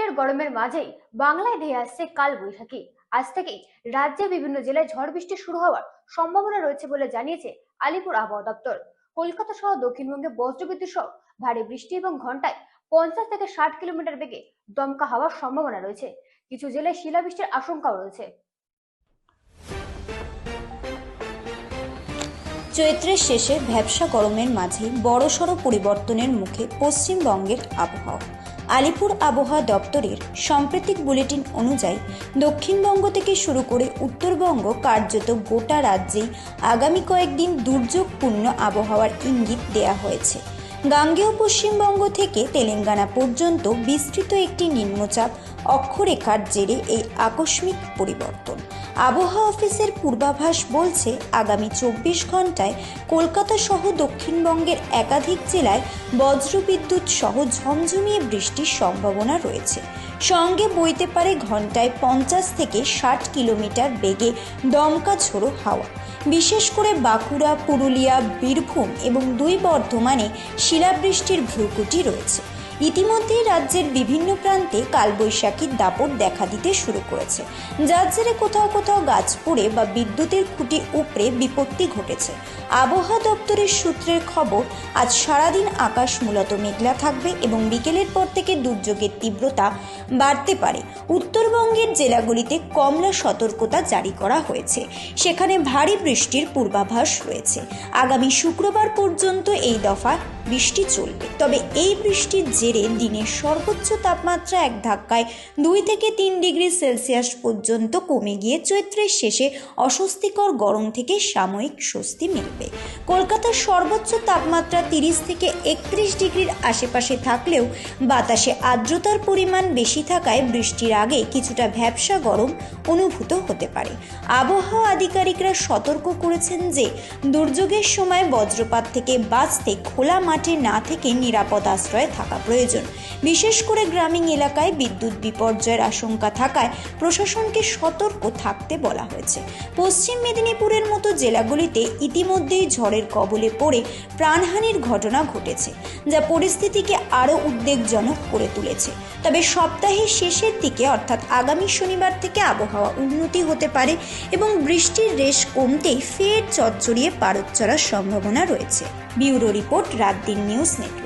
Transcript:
প্রচন্ডের গরমের মাঝেই বাংলায় ধেয়ে আসছে কাল বৈশাখী। আজ থেকেই রাজ্যের বিভিন্ন জেলায় ঝড় বৃষ্টি শুরু হওয়ার সম্ভাবনা রয়েছে বলে জানিয়েছে আলিপুর আবহাওয়া দপ্তর। কলকাতা সহ দক্ষিণবঙ্গে বজ্রবিদ্যুৎ সহ ভারী বৃষ্টি এবং ঘন্টায় 50 থেকে 60 কিলোমিটার বেগে দমকা হওয়ার সম্ভাবনা রয়েছে। কিছু জেলায় শিলাবৃষ্টির আশঙ্কাও রয়েছে। চৈত্রের শেষে ভ্যাপসা গরমের মাঝে বড়সড় পরিবর্তনের মুখে পশ্চিমবঙ্গের আবহাওয়া। আলিপুর আবহাওয়া দপ্তরের সাম্প্রতিক বুলেটিন অনুযায়ী দক্ষিণবঙ্গ থেকে শুরু করে উত্তরবঙ্গ কার্যত গোটা রাজ্যেই আগামী কয়েকদিন দুর্যোগপূর্ণ আবহাওয়ার ইঙ্গিত দেয়া হয়েছে। গাঙ্গেয় পশ্চিমবঙ্গ থেকে তেলেঙ্গানা পর্যন্ত বিস্তৃত একটি নিম্নচাপ অক্ষরেখার জেরে এই আকস্মিক পরিবর্তন। আবহাওয়া অফিসের পূর্বাভাস বলছে, আগামী 24 ঘন্টায় কলকাতা সহ দক্ষিণবঙ্গের একাধিক জেলায় বজ্রবিদ্যুৎ সহ ঝমঝমিয়ে বৃষ্টির সম্ভাবনা রয়েছে। সঙ্গে বইতে পারে ঘন্টায় 50 থেকে 60 কিলোমিটার বেগে দমকা ঝোড়ো হাওয়া। বিশেষ করে বাঁকুড়া, পুরুলিয়া, বীরভূম এবং 2 বর্ধমানে শিলাবৃষ্টির ভ্রুকুটি রয়েছে। ইতিমধ্যেই রাজ্যের বিভিন্ন প্রান্তে কালবৈশাখীর দাপট দেখা দিতে শুরু করেছে, যার জেরে কোথাও কোথাও গাছ পড়ে বা বিদ্যুতের খুঁটি উপড়ে বিপত্তি ঘটেছে। আবহাওয়া দপ্তরের সূত্রের খবর, আজ সারাদিন আকাশ মূলত মেঘলা থাকবে এবং বিকেলের পর থেকে দুর্যোগের তীব্রতা বাড়তে পারে। উত্তরবঙ্গের জেলাগুলিতে কমলা সতর্কতা জারি করা হয়েছে, সেখানে ভারী বৃষ্টির পূর্বাভাস রয়েছে। আগামী শুক্রবার পর্যন্ত এই দফা বৃষ্টি চলবে। তবে এই বৃষ্টির জেরে দিনের সর্বোচ্চ তাপমাত্রা এক ধাক্কায় 2 থেকে 3 ডিগ্রি সেলসিয়াস পর্যন্ত কমে গিয়ে চৈত্রের শেষে অস্বস্তিকর গরম থেকে সাময়িক স্বস্তি মিলবে। কলকাতার সর্বোচ্চ তাপমাত্রা 30 থেকে 31 ডিগ্রির আশেপাশে থাকলেও বাতাসে আর্দ্রতার পরিমাণ বেশি থাকায় বৃষ্টির আগে কিছুটা ভ্যাপসা গরম অনুভূত হতে পারে। আবহাওয়া আধিকারিকরা সতর্ক করেছেন যে দুর্যোগের সময় বজ্রপাত থেকে বাঁচতে খোলা মাঠে না থেকে নিরাপদ আশ্রয়ে থাকা প্রয়োজন। বিশেষ করে গ্রামীণ এলাকায় বিদ্যুৎ বিপর্যয়ের আশঙ্কা থাকায় প্রশাসনকে সতর্ক থাকতে বলা হয়েছে। পশ্চিম মেদিনীপুরের মতো জেলাগুলিতে ইতিমধ্যেই ঝড়ের কবলে পড়ে প্রাণহানির ঘটনা ঘটেছে, যা পরিস্থিতিকে আরও উদ্বেগজনক করে তুলেছে। তবে সপ্তাহের শেষের দিকে অর্থাৎ আগামী শনিবার থেকে আবহাওয়া উন্নতি হতে পারে এবং বৃষ্টির রেশ কমতেই ফের চচ্চড়িয়ে পারদ চড়ার সম্ভাবনা রয়েছে। ব্যুরো রিপোর্ট, রাত দিন নিউজ নেটওয়ার্ক।